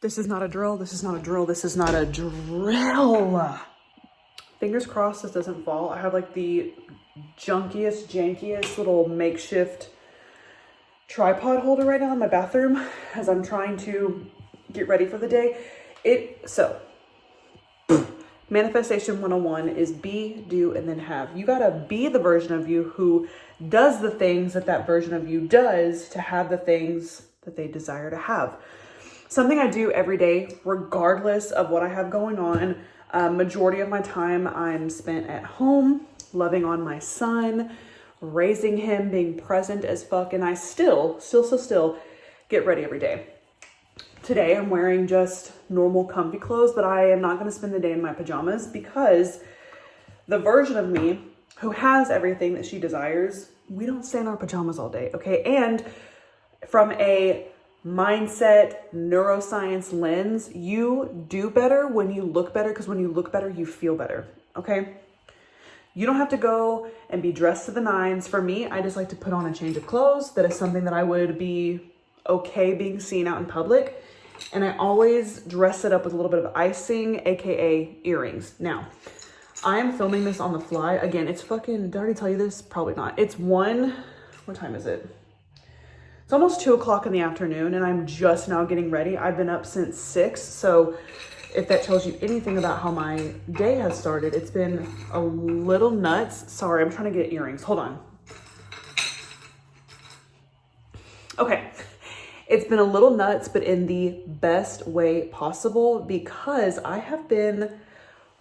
This is not a drill. This is not a drill. This is not a drill. Fingers crossed this doesn't fall. I have like the junkiest, jankiest little makeshift tripod holder right now in my bathroom as I'm trying to get ready for the day. Manifestation 101 is be, do, and then have. You gotta be the version of you who does the things that that version of you does to have the things that they desire to have. Something I do every day, regardless of what I have going on. Majority of my time I'm spent at home, loving on my son, raising him, being present as fuck, and I still get ready every day. Today I'm wearing just normal comfy clothes, but I am not going to spend the day in my pajamas because the version of me who has everything that she desires, we don't stay in our pajamas all day, okay? And from a mindset, neuroscience lens, you do better when you look better, because when you look better, you feel better, okay? You don't have to go and be dressed to the nines. For me, I just like to put on a change of clothes. That is something that I would be okay being seen out in public. And I always dress it up with a little bit of icing, AKA earrings. Now, I am filming this on the fly. Again, it's fucking, did I already tell you this? Probably not. What time is it? It's almost 2 o'clock in the afternoon and I'm just now getting ready. I've been up since 6. So if that tells you anything about how my day has started, it's been a little nuts. Sorry, I'm trying to get earrings. Hold on. Okay. It's been a little nuts, but in the best way possible, because I have been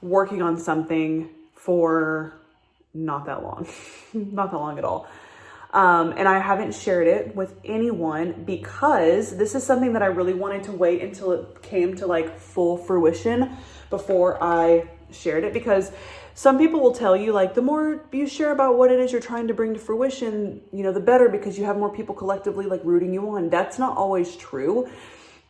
working on something for not that long, not that long at all. And I haven't shared it with anyone because this is something that I really wanted to wait until it came to like full fruition before I shared it, because some people will tell you like the more you share about what it is you're trying to bring to fruition, you know, the better, because you have more people collectively like rooting you on. That's not always true.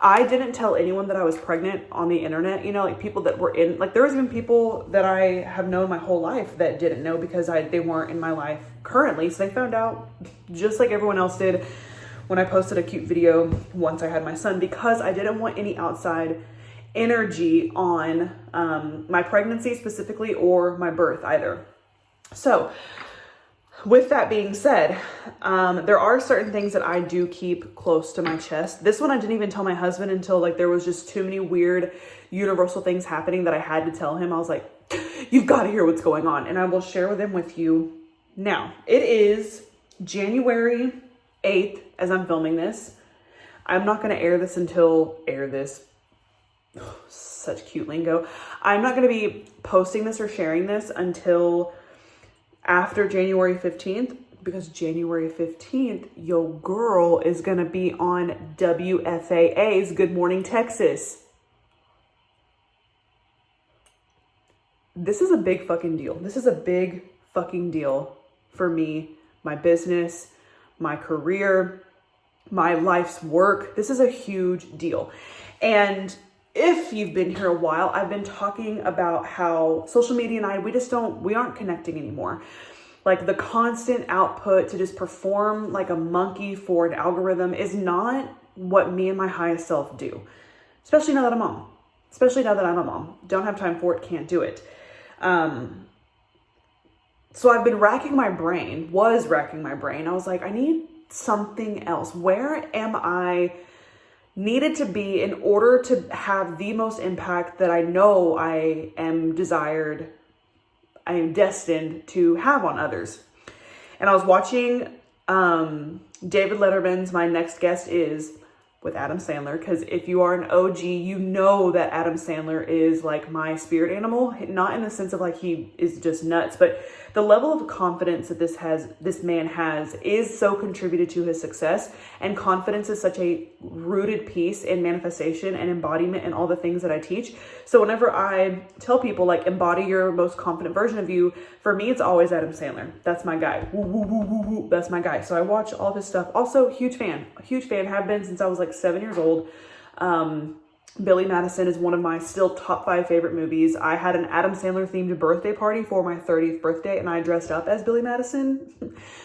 I didn't tell anyone that I was pregnant on the internet, you know, like people that were in, like there was even people that I have known my whole life that didn't know because they weren't in my life currently. So they found out just like everyone else did when I posted a cute video once I had my son, because I didn't want any outside energy on my pregnancy specifically or my birth either. So with that being said, there are certain things that I do keep close to my chest. This one I didn't even tell my husband until like there was just too many weird universal things happening that I had to tell him. I was like, you've got to hear what's going on. And I will share them with you now. It is January 8th as I'm filming this. I'm not going to air this. Such cute lingo. I'm not going to be posting this or sharing this until after January 15th, because January 15th, your girl is going to be on WFAA's Good Morning Texas. This is a big fucking deal. This is a big fucking deal for me, my business, my career, my life's work. This is a huge deal. And if you've been here a while, I've been talking about how social media and we aren't connecting anymore. Like the constant output to just perform like a monkey for an algorithm is not what me and my highest self do. Especially now that I'm a mom. Don't have time for it, can't do it. So I've been racking my brain. I was like, I need something else. Where am I needed to be in order to have the most impact that I know I am destined to have on others? And I was watching David Letterman's My Next Guest Is with Adam Sandler, because if you are an OG, you know that Adam Sandler is like my spirit animal, not in the sense of like he is just nuts, but the level of confidence that this man has is so contributed to his success. And confidence is such a rooted piece in manifestation and embodiment and all the things that I teach. So whenever I tell people like embody your most confident version of you, for me, it's always Adam Sandler. That's my guy. Woo, woo, woo, woo, woo. That's my guy. So I watch all of his stuff. Also, huge fan, have been since I was like 7 years old. Billy Madison is one of my still top 5 favorite movies. I had an Adam Sandler themed birthday party for my 30th birthday and I dressed up as Billy Madison.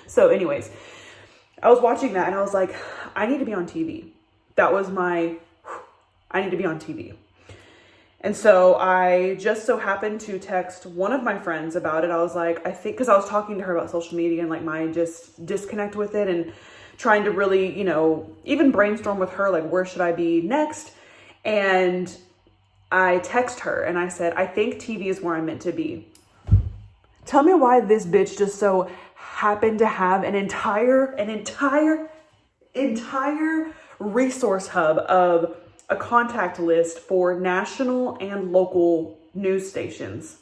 So anyways, I was watching that and I was like, I need to be on TV. That was my I need to be on TV. And so I just so happened to text one of my friends about it. I was like, I think, because I was talking to her about social media and like my just disconnect with it and trying to really, even brainstorm with her, like, where should I be next? And I text her and I said, I think TV is where I'm meant to be. Tell me why this bitch just so happened to have an entire resource hub of a contact list for national and local news stations.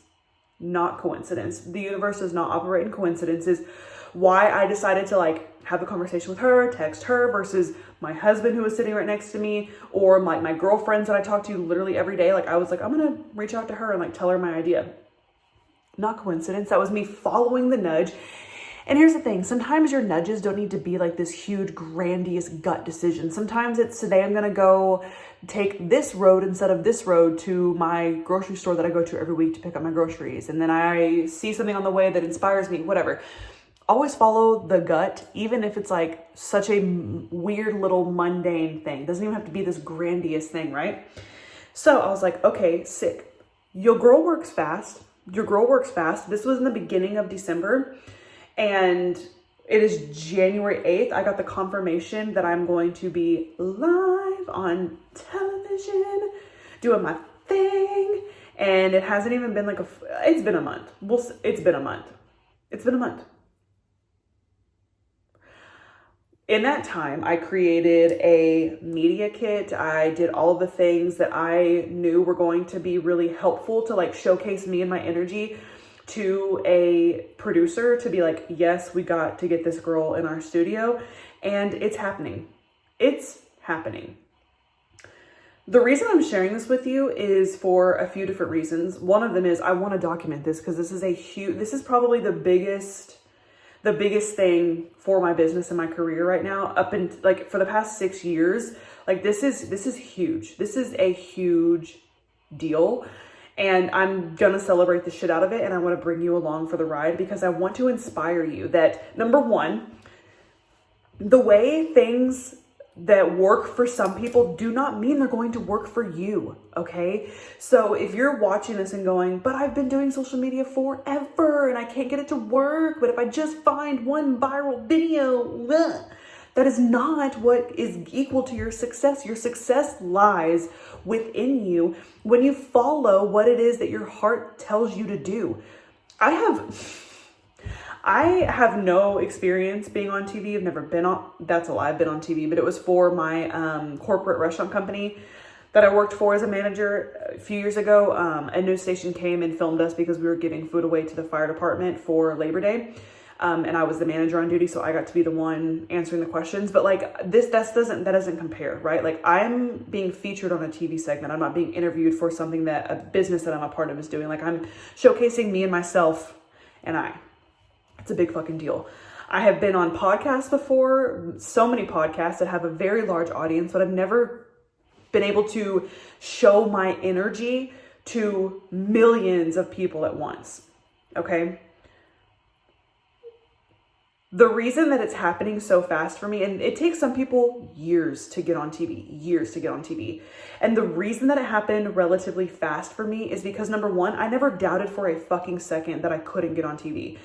Not coincidence. The universe does not operate in coincidences. Why I decided to like have a conversation with her, text her versus my husband who was sitting right next to me, or my girlfriends that I talk to literally every day. Like I was like, I'm gonna reach out to her and like tell her my idea. Not coincidence. That was me following the nudge. And here's the thing. Sometimes your nudges don't need to be like this huge, grandiose gut decision. Sometimes it's today I'm going to go take this road instead of this road to my grocery store that I go to every week to pick up my groceries. And then I see something on the way that inspires me, whatever. Always follow the gut, even if it's like such a weird little mundane thing. Doesn't even have to be this grandiose thing, right? So I was like, okay, sick. Your girl works fast. This was in the beginning of December. And it is January 8th. I got the confirmation that I'm going to be live on television, doing my thing. And it hasn't even been like it's been a month. It's been a month. In that time, I created a media kit. I did all of the things that I knew were going to be really helpful to like showcase me and my energy to a producer to be like, yes, we got to get this girl in our studio, and it's happening. It's happening. The reason I'm sharing this with you is for a few different reasons. One of them is I want to document this because this is probably the biggest thing for my business and my career right now. Up in like for the past 6 years, like this is huge. This is a huge deal. And I'm going to celebrate the shit out of it. And I want to bring you along for the ride because I want to inspire you that, number one, the way things that work for some people do not mean they're going to work for you. Okay. So if you're watching this and going, but I've been doing social media forever and I can't get it to work. But if I just find one viral video, that is not what is equal to your success. Your success lies within you when you follow what it is that your heart tells you to do. I have no experience being on TV. I've never been on, that's a lie, I've been on TV, but it was for my corporate restaurant company that I worked for as a manager a few years ago. A news station came and filmed us because we were giving food away to the fire department for Labor Day. And I was the manager on duty, so I got to be the one answering the questions. But like that doesn't compare, right? Like I'm being featured on a TV segment. I'm not being interviewed for something that a business that I'm a part of is doing. Like I'm showcasing me and myself and I. It's a big fucking deal. I have been on podcasts before, so many podcasts that have a very large audience, but I've never been able to show my energy to millions of people at once. Okay. The reason that it's happening so fast for me, and it takes some people years to get on TV. And the reason that it happened relatively fast for me is because number one, I never doubted for a fucking second that I couldn't get on TV.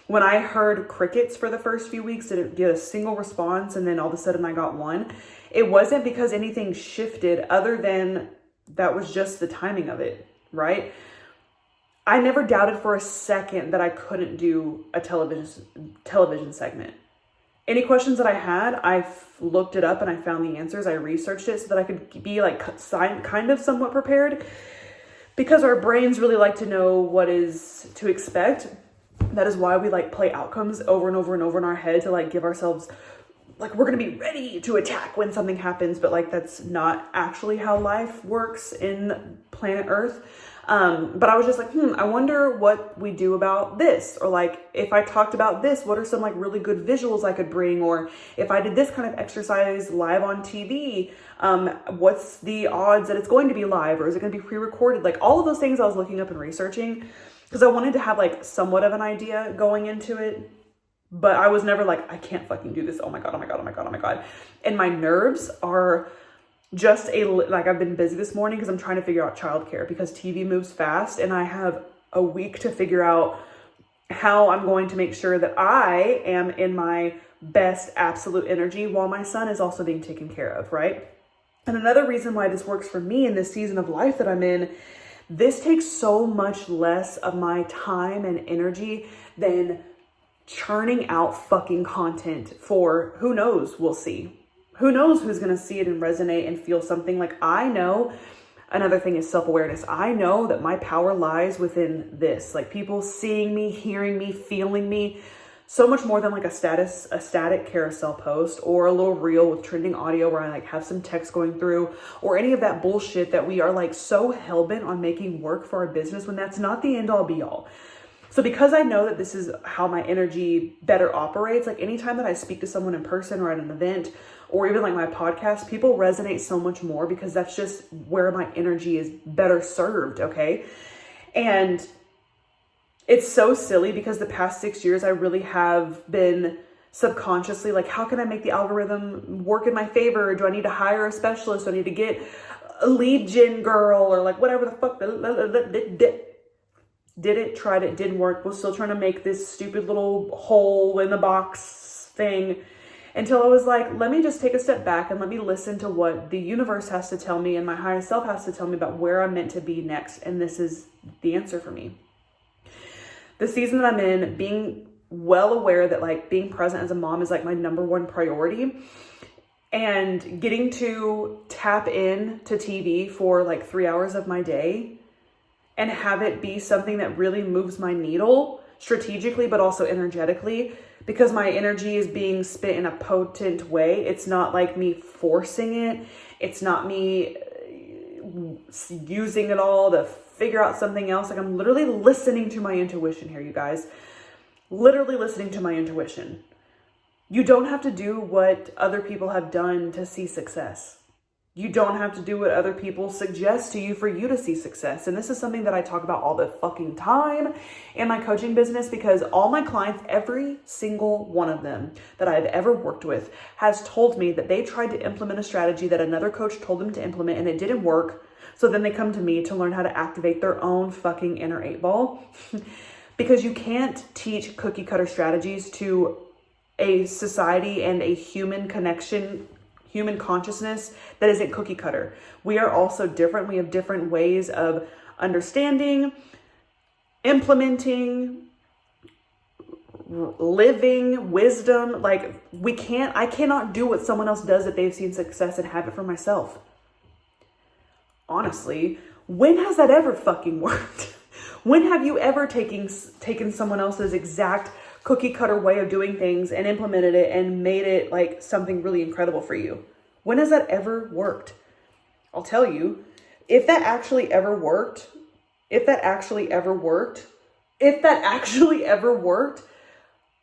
When I heard crickets for the first few weeks, didn't get a single response, and then all of a sudden I got one, it wasn't because anything shifted other than that was just the timing of it, right? I never doubted for a second that I couldn't do a television segment. Any questions that I had, I looked it up and I found the answers. I researched it so that I could be like kind of somewhat prepared, because our brains really like to know what is to expect. That is why we like play outcomes over and over and over in our head to like give ourselves like we're going to be ready to attack when something happens. But like that's not actually how life works in planet Earth. But I was just like, I wonder what we do about this. Or like, if I talked about this, what are some like really good visuals I could bring? Or if I did this kind of exercise live on TV, what's the odds that it's going to be live, or is it going to be pre-recorded? Like all of those things I was looking up and researching because I wanted to have like somewhat of an idea going into it. But I was never like, I can't fucking do this. Oh my God. And my nerves are like I've been busy this morning because I'm trying to figure out childcare because TV moves fast and I have a week to figure out how I'm going to make sure that I am in my best absolute energy while my son is also being taken care of, right? And another reason why this works for me in this season of life that I'm in, this takes so much less of my time and energy than churning out fucking content for who knows, we'll see. Who knows who's going to see it and resonate and feel something. Like I know, another thing is self-awareness. I know that my power lies within this, like people seeing me, hearing me, feeling me, so much more than like a static carousel post or a little reel with trending audio where I like have some text going through or any of that bullshit that we are like so hell-bent on making work for our business when that's not the end all be all. So because I know that this is how my energy better operates, like anytime that I speak to someone in person or at an event or even like my podcast, people resonate so much more because that's just where my energy is better served, okay? And it's so silly because the past 6 years, I really have been subconsciously like, how can I make the algorithm work in my favor? Do I need to hire a specialist? Do I need to get a lead gen girl or like whatever the fuck? Did it, tried it, didn't work. Was still trying to make this stupid little hole in the box thing until I was like, let me just take a step back and let me listen to what the universe has to tell me and my higher self has to tell me about where I'm meant to be next. And this is the answer for me. The season that I'm in, being well aware that like being present as a mom is like my number one priority, and getting to tap in to TV for like 3 hours of my day and have it be something that really moves my needle strategically, but also energetically, because my energy is being spent in a potent way. It's not like me forcing it. It's not me using it all to figure out something else. Like I'm literally listening to my intuition here, you guys. Literally listening to my intuition. You don't have to do what other people have done to see success. You don't have to do what other people suggest to you for you to see success. And this is something that I talk about all the fucking time in my coaching business, because all my clients, every single one of them that I've ever worked with has told me that they tried to implement a strategy that another coach told them to implement and it didn't work. So then they come to me to learn how to activate their own fucking inner 8-ball. Because you can't teach cookie cutter strategies to a society and a human connection, human consciousness that isn't cookie cutter. We are also different. We have different ways of understanding, implementing, living, wisdom. Like I cannot do what someone else does that they've seen success and have it for myself. Honestly, when has that ever fucking worked? When have you ever taken someone else's exact cookie cutter way of doing things and implemented it and made it like something really incredible for you? When has that ever worked? I'll tell you, if that actually ever worked,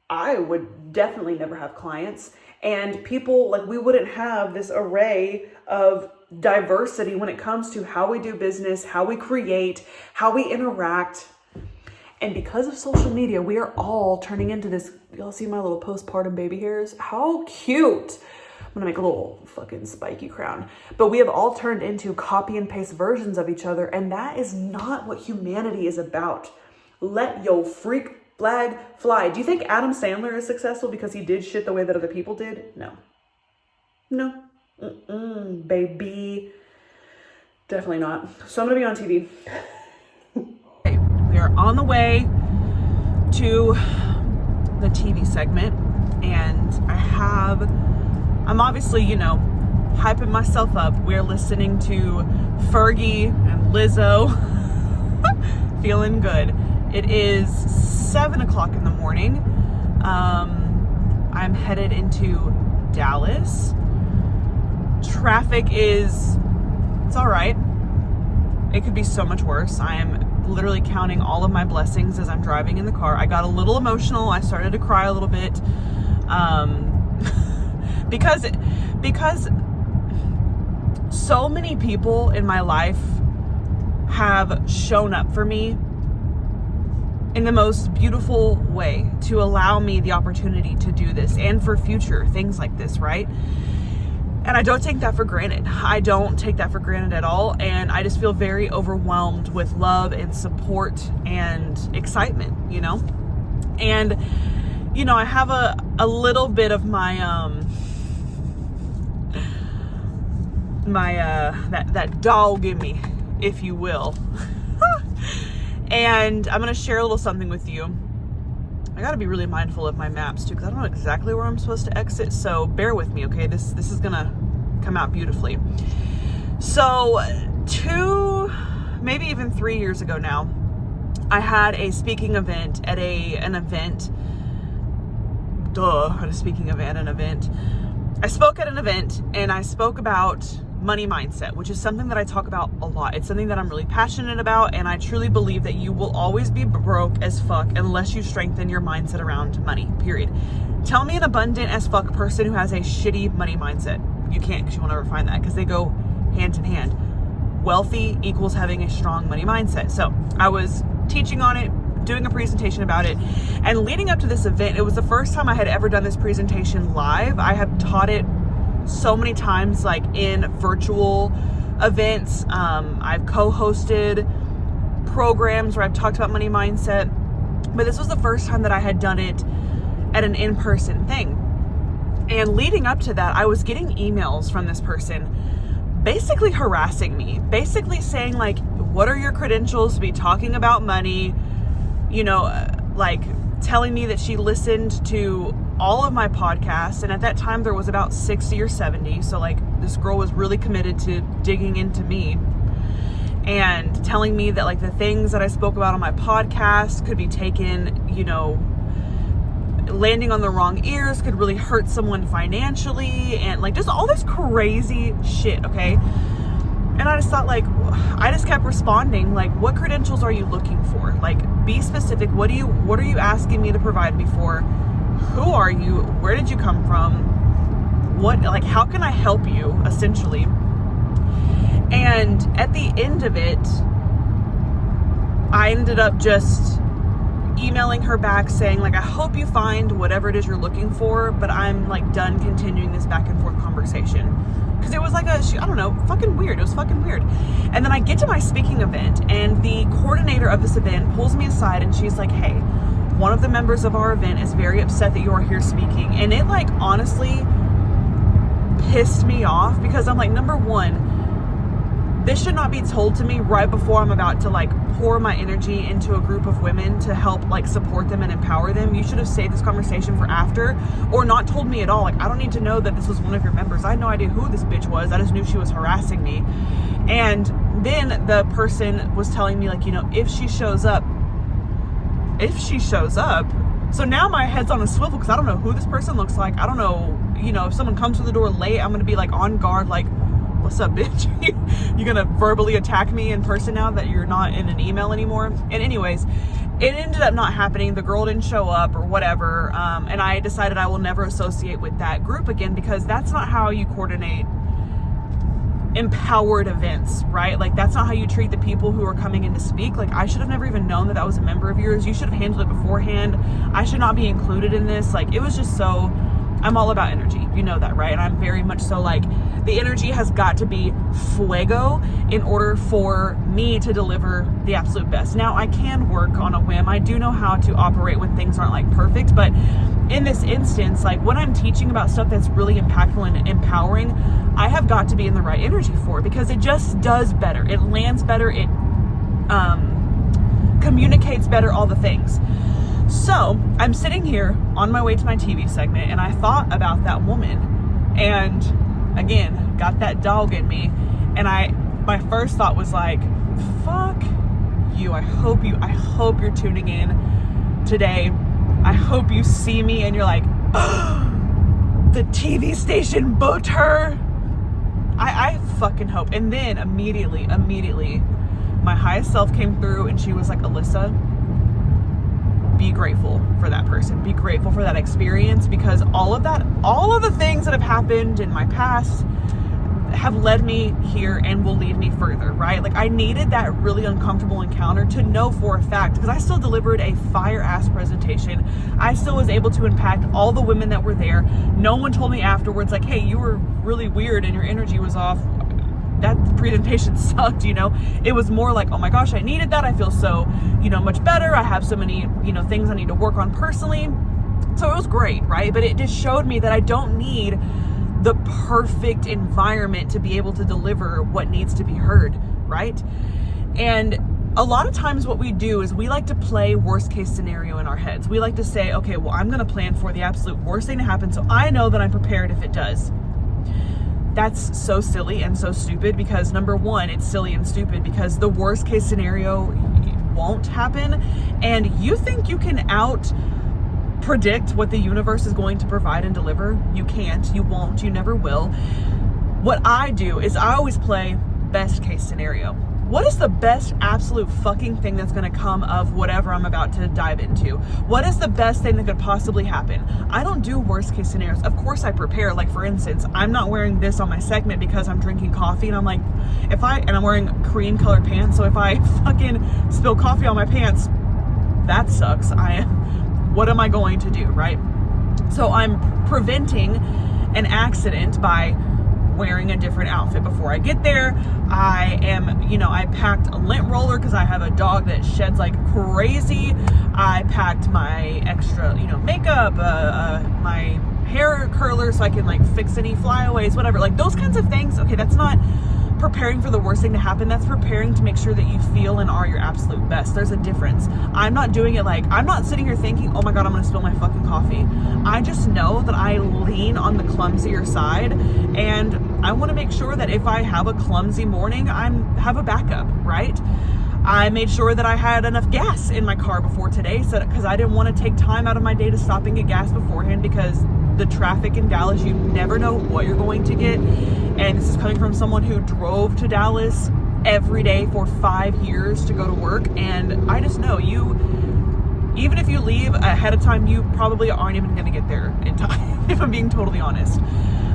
I would definitely never have clients. And people, like, we wouldn't have this array of diversity when it comes to how we do business, how we create, how we interact. And because of social media, we are all turning into this. Y'all see my little postpartum baby hairs? How cute. I'm gonna make a little fucking spiky crown. But we have all turned into copy and paste versions of each other. And that is not what humanity is about. Let your freak flag fly. Do you think Adam Sandler is successful because he did shit the way that other people did? No. Baby. Definitely not. So I'm gonna be on TV. We are on the way to the TV segment, and I'm obviously, hyping myself up. We're listening to Fergie and Lizzo. Feeling good. It is 7:00 in the morning. I'm headed into Dallas. Traffic it's all right. It could be so much worse. I am literally counting all of my blessings as I'm driving in the car. I got a little emotional. I started to cry a little bit. Because so many people in my life have shown up for me in the most beautiful way to allow me the opportunity to do this and for future things like this, right? And I don't take that for granted. I don't take that for granted at all. And I just feel very overwhelmed with love and support and excitement, And, I have a little bit of my, that dog in me, if you will. And I'm going to share a little something with you. I got to be really mindful of my maps too, because I don't know exactly where I'm supposed to exit. So bear with me, okay? This is going to come out beautifully. So 2, maybe even 3 years ago now, I had a speaking event at an event. I spoke at an event, and I spoke about money mindset, which is something that I talk about a lot. It's something that I'm really passionate about, and I truly believe that you will always be broke as fuck unless you strengthen your mindset around money, period. Tell me an abundant as fuck person who has a shitty money mindset. You can't, because you will never find that, because they go hand in hand. Wealthy equals having a strong money mindset. So I was teaching on it, doing a presentation about it, and leading up to this event, it was the first time I had ever done this presentation live. I have taught it so many times, like in virtual events. I've co-hosted programs where I've talked about money mindset, but this was the first time that I had done it at an in-person thing. And leading up to that, I was getting emails from this person basically harassing me, basically saying like, what are your credentials to be talking about money? Like telling me that she listened to all of my podcasts, and at that time there was about 60 or 70, so like this girl was really committed to digging into me, and telling me that like the things that I spoke about on my podcast could be taken, landing on the wrong ears could really hurt someone financially, and like just all this crazy shit, okay? And I just thought, like, I just kept responding, like, what credentials are you looking for? Like, be specific. What are you asking me to provide me for? Who are you? Where did you come from? How can I help you, essentially? And at the end of it, I ended up just emailing her back saying, like, I hope you find whatever it is you're looking for, but I'm like done continuing this back and forth conversation. Because it was like fucking weird. It was fucking weird. And then I get to my speaking event, and the coordinator of this event pulls me aside, and she's like, hey, one of the members of our event is very upset that you are here speaking. And it like honestly pissed me off, because I'm like, number one, this should not be told to me right before I'm about to like pour my energy into a group of women to help like support them and empower them. You should have saved this conversation for after, or not told me at all. Like, I don't need to know that this was one of your members. I had no idea who this bitch was. I just knew she was harassing me. And then the person was telling me, like, if she shows up. So now my head's on a swivel, because I don't know who this person looks like. I don't know, if someone comes through the door late, I'm going to be like on guard, like, what's up, bitch? You gonna verbally attack me in person now that you're not in an email anymore? And anyways, it ended up not happening. The girl didn't show up or whatever. And I decided I will never associate with that group again, because that's not how you coordinate empowered events, right? Like, that's not how you treat the people who are coming in to speak. Like, I should have never even known that was a member of yours. You should have handled it beforehand. I should not be included in this. Like, it was just so, I'm all about energy. You know that, right? And I'm very much so like, the energy has got to be fuego in order for me to deliver the absolute best. Now, I can work on a whim. I do know how to operate when things aren't like perfect, but in this instance, like when I'm teaching about stuff that's really impactful and empowering, I have got to be in the right energy for it, because it just does better. It lands better. It communicates better, all the things. So I'm sitting here on my way to my TV segment, and I thought about that woman, and again, got that dog in me. And my first thought was like, fuck you. I hope you're tuning in today. I hope you see me and you're like, oh, the TV station booked her. I fucking hope. And then immediately, my highest self came through, and she was like, Alyssa, be grateful for that person. Be grateful for that experience, because all of the things that have happened in my past have led me here and will lead me further, right? Like, I needed that really uncomfortable encounter to know for a fact, because I still delivered a fire ass presentation. I still was able to impact all the women that were there. No one told me afterwards like, hey, you were really weird and your energy was off. That presentation sucked, you know. It was more like, oh my gosh, I needed that. I feel so, you know, much better. I have so many, you know, things I need to work on personally. So it was great, right? But it just showed me that I don't need the perfect environment to be able to deliver what needs to be heard, right? And a lot of times what we do is we like to play worst case scenario in our heads. We like to say, okay, well, I'm going to plan for the absolute worst thing to happen so I know that I'm prepared if it does. That's so silly and so stupid, because number one, it's silly and stupid because the worst case scenario won't happen, and you think you can predict what the universe is going to provide and deliver. You can't, you won't, you never will. What I do is I always play best case scenario. What is the best absolute fucking thing that's going to come of whatever I'm about to dive into? What is the best thing that could possibly happen? I don't do worst case scenarios. Of course I prepare. Like, for instance, I'm not wearing this on my segment because I'm drinking coffee, and I'm like, and I'm wearing cream colored pants, so if I fucking spill coffee on my pants, that sucks. What am I going to do, right? So I'm preventing an accident by wearing a different outfit before I get there. I packed a lint roller because I have a dog that sheds like crazy. I packed my extra, makeup, my hair curler so I can like fix any flyaways, whatever, like those kinds of things. Okay, that's not preparing for the worst thing to happen. That's preparing to make sure that you feel and are your absolute best. There's a difference. I'm not doing it like, I'm not sitting here thinking, oh my God, I'm gonna spill my fucking coffee. I just know that I lean on the clumsier side, and I wanna make sure that if I have a clumsy morning, have a backup, right? I made sure that I had enough gas in my car before today, because I didn't want to take time out of my day to stop and get gas beforehand, because the traffic in Dallas, you never know what you're going to get. And this is coming from someone who drove to Dallas every day for 5 years to go to work. And I just know even if you leave ahead of time, you probably aren't even going to get there in time, if I'm being totally honest.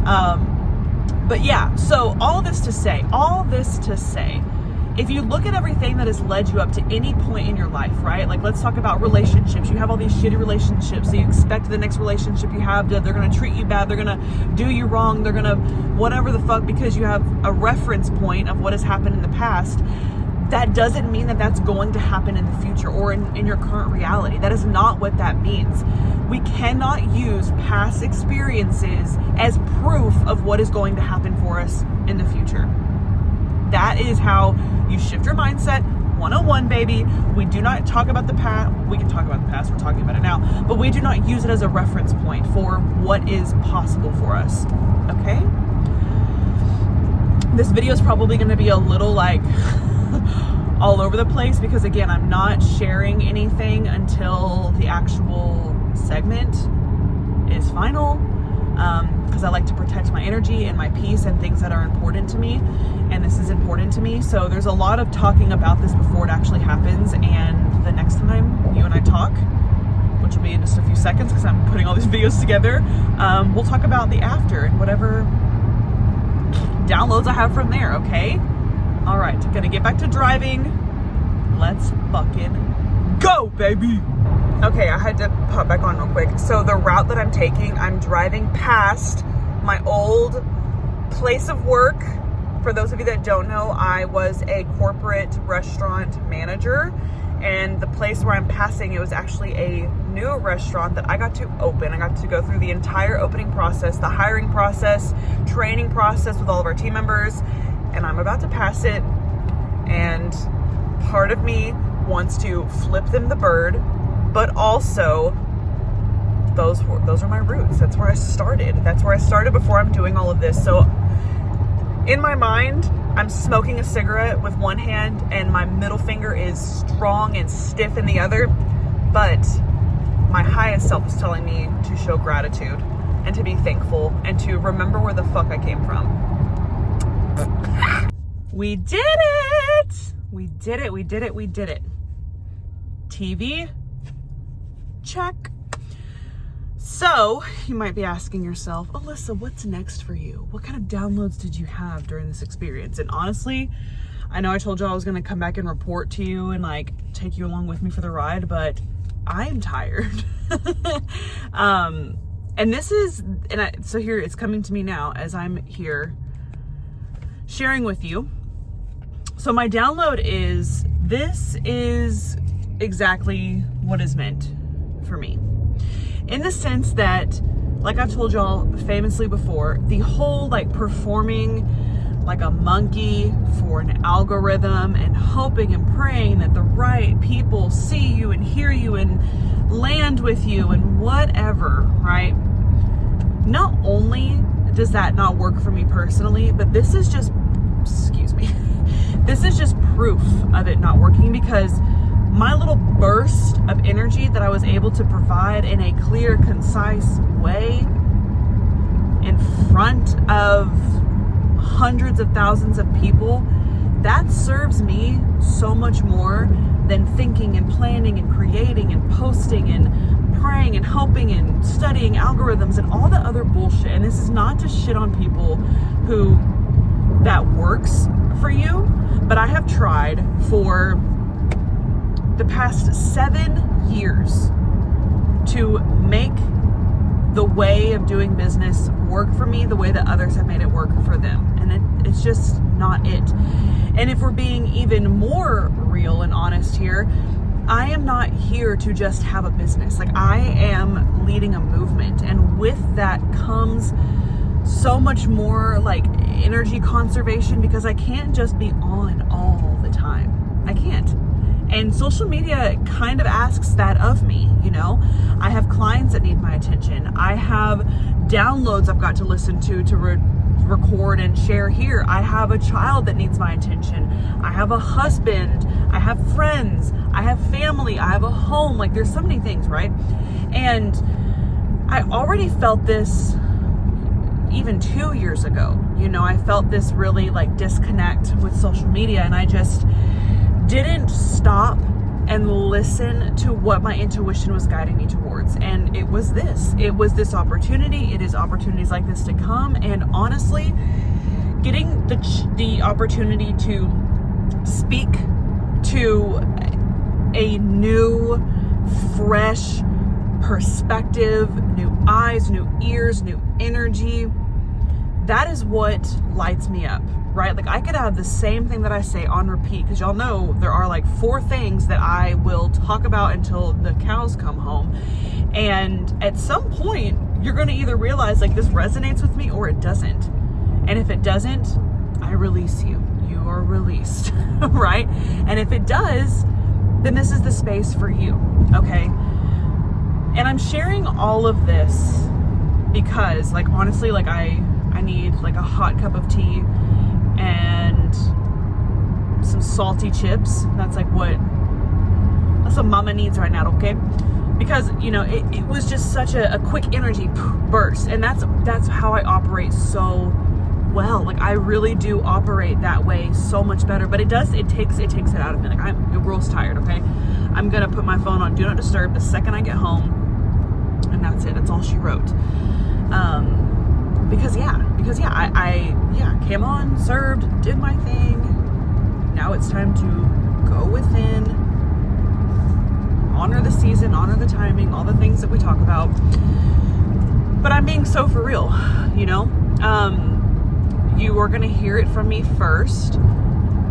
But yeah, so all this to say, if you look at everything that has led you up to any point in your life, right? Like, let's talk about relationships. You have all these shitty relationships. So you expect the next relationship you have they're going to treat you bad. They're going to do you wrong. They're going to whatever the fuck, because you have a reference point of what has happened in the past. That doesn't mean that that's going to happen in the future or in your current reality. That is not what that means. We cannot use past experiences as proof of what is going to happen for us in the future. That is how you shift your mindset. 101, baby. We do not talk about the past. We can talk about the past. We're talking about it now. But we do not use it as a reference point for what is possible for us. Okay? This video is probably going to be a little like all over the place, because again, I'm not sharing anything until the actual segment is final. Because I like to protect my energy and my peace and things that are important to me, and this is important to me. So there's a lot of talking about this before it actually happens, and the next time you and I talk, which will be in just a few seconds because I'm putting all these videos together, we'll talk about the after and whatever downloads I have from there, okay? All right, gonna get back to driving. Let's fucking go, baby! Okay, I had to pop back on real quick. So the route that I'm taking, I'm driving past my old place of work. For those of you that don't know, I was a corporate restaurant manager, and the place where I'm passing, it was actually a new restaurant that I got to open. I got to go through the entire opening process, the hiring process, training process with all of our team members, and I'm about to pass it, and part of me wants to flip them the bird, but also those are my roots. That's where I started. That's where I started before I'm doing all of this. So in my mind, I'm smoking a cigarette with one hand and my middle finger is strong and stiff in the other. But my highest self is telling me to show gratitude and to be thankful and to remember where the fuck I came from. We did it! We did it, we did it, we did it. TV? Check. So you might be asking yourself, Alyssa, what's next for you? What kind of downloads did you have during this experience? And honestly, I know I told you I was going to come back and report to you and like take you along with me for the ride, but I'm tired. And this is, so here it's coming to me now as I'm here sharing with you. So my download is, this is exactly what is meant for me. In the sense that, like I've told y'all famously before, the whole like performing like a monkey for an algorithm and hoping and praying that the right people see you and hear you and land with you and whatever, right? Not only does that not work for me personally, but this is just, this is just proof of it not working, because my little burst of energy that I was able to provide in a clear, concise way in front of hundreds of thousands of people, that serves me so much more than thinking and planning and creating and posting and praying and hoping and studying algorithms and all the other bullshit. And this is not to shit on people who that works for you, but I have tried for the past 7 years to make the way of doing business work for me the way that others have made it work for them. And it's just not it. And if we're being even more real and honest here, I am not here to just have a business. Like, I am leading a movement, and with that comes so much more like energy conservation, because I can't just be on all the time. I can't. And social media kind of asks that of me, you know? I have clients that need my attention. I have downloads I've got to listen to record and share here. I have a child that needs my attention. I have a husband. I have friends. I have family. I have a home. Like, there's so many things, right? And I already felt this even 2 years ago. You know, I felt this really like disconnect with social media, and I just didn't stop and listen to what my intuition was guiding me towards. And it was this opportunity. It is opportunities like this to come. And honestly, getting the opportunity to speak to a new, fresh perspective, new eyes, new ears, new energy, that is what lights me up, right? Like, I could have the same thing that I say on repeat, because y'all know there are like 4 things that I will talk about until the cows come home. And at some point, you're going to either realize like this resonates with me or it doesn't. And if it doesn't, I release you. You are released, right? And if it does, then this is the space for you, okay? And I'm sharing all of this because, like, honestly, like I need like a hot cup of tea and some salty chips. That's what mama needs right now, okay? Because, you know, it was just such a quick energy burst, and that's how I operate so well. Like, I really do operate that way so much better, but it takes it out of me. Like, I'm real tired, okay? I'm gonna put my phone on do not disturb the second I get home, and that's it. That's all she wrote. Because I came on, served, did my thing. Now it's time to go within, honor the season, honor the timing, all the things that we talk about. But I'm being so for real, you know? You are gonna hear it from me first,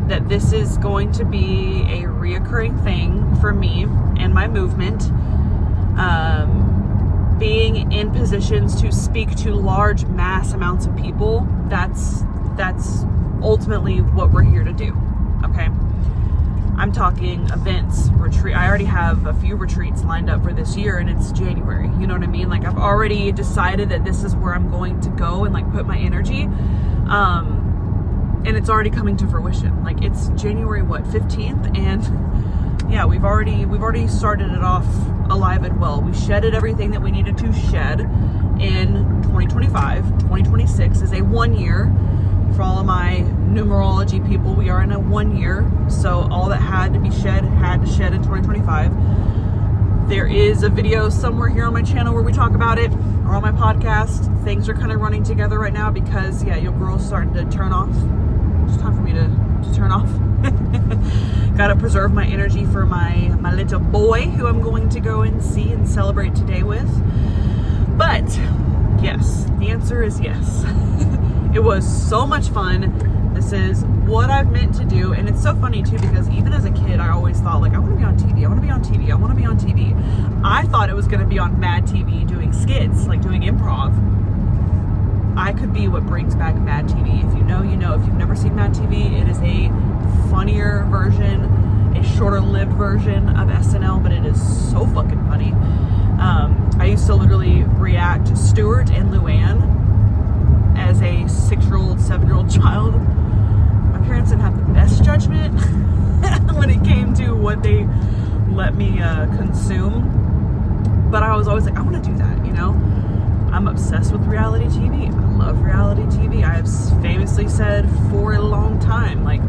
that this is going to be a reoccurring thing for me and my movement. Being in positions to speak to large mass amounts of people, that's ultimately what we're here to do, okay? I'm talking events, retreat. I already have a few retreats lined up for this year, and it's January, you know what I mean? Like, I've already decided that this is where I'm going to go and like put my energy, and it's already coming to fruition. Like, it's January 15th, and yeah, we've already started it off alive and well. We shedded everything that we needed to shed in 2025. 2026 is a 1 year. For all of my numerology people, we are in a 1 year. So all that had to be shed had to shed in 2025. There is a video somewhere here on my channel where we talk about it, or on my podcast. Things are kind of running together right now because, yeah, your girl's starting to turn off. It's time for me to to turn off. Gotta preserve my energy for my little boy who I'm going to go and see and celebrate today with. But yes, the answer is yes. It was so much fun. This is what I've meant to do. And it's so funny too, because even as a kid, I always thought like, I want to be on TV. I want to be on TV. I want to be on TV. I thought it was going to be on Mad TV doing skits, like doing improv. I could be what brings back Mad TV. If you know, you know. If you've never seen Mad TV, it is a funnier version, a shorter lived version of SNL, but it is so fucking funny. I used to literally react to Stuart and Luann as a 6-year-old, 7-year-old child. My parents didn't have the best judgment when it came to what they let me consume. But I was always like, I want to do that, you know? I'm obsessed with reality TV. I love reality TV. I have famously said for a long time, like,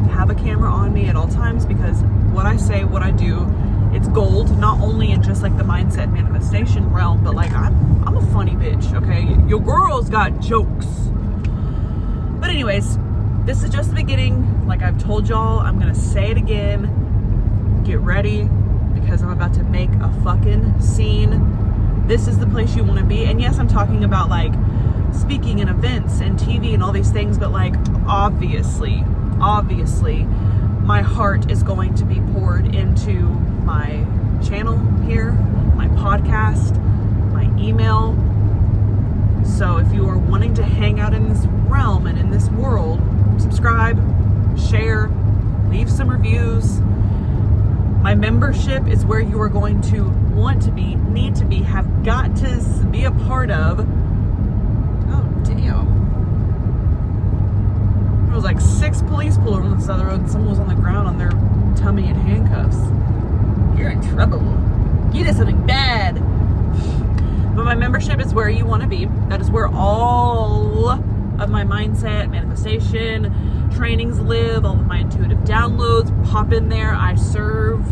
have a camera on me at all times, because what I say, what I do, it's gold, not only in just like the mindset manifestation realm, but like I'm a funny bitch, okay? Your girl's got jokes. But anyways, this is just the beginning. Like I've told y'all, I'm gonna say it again. Get ready, because I'm about to make a fucking scene. This is the place you want to be. And yes, I'm talking about like speaking in events and TV and all these things, but like obviously my heart is going to be poured into my channel here, my podcast, my email. So if you are wanting to hang out in this realm and in this world, subscribe, share, leave some reviews. My membership is where you are going to want to be, need to be, have got to be a part of. Oh, damn. There was like 6 police pull over on the side of the road and someone was on the ground on their tummy in handcuffs. You're in trouble. You did something bad. But my membership is where you want to be. That is where all of my mindset, manifestation, trainings live, all of my intuitive downloads pop in there. I serve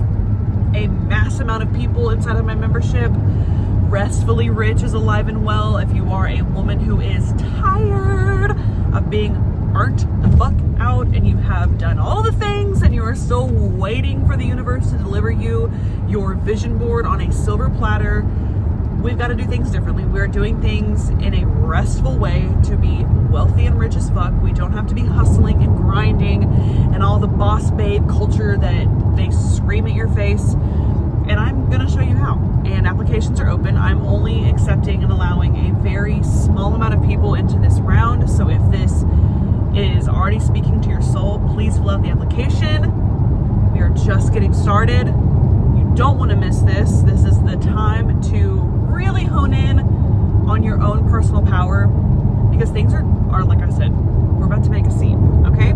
a mass amount of people inside of my membership. Restfully Rich is alive and well. If you are a woman who is tired of being burnt the fuck out and you have done all the things and you are still waiting for the universe to deliver you your vision board on a silver platter, we've got to do things differently. We're doing things in a restful way to be wealthy and rich as fuck. We don't have to be hustling and grinding and all the boss babe culture that they scream at your face. And I'm going to show you how. And applications are open. I'm only accepting and allowing a very small amount of people into this round. So if this is already speaking to your soul, please fill out the application. We are just getting started. You don't want to miss this. This is the time to really hone in on your own personal power, because things are like I said, we're about to make a scene, okay?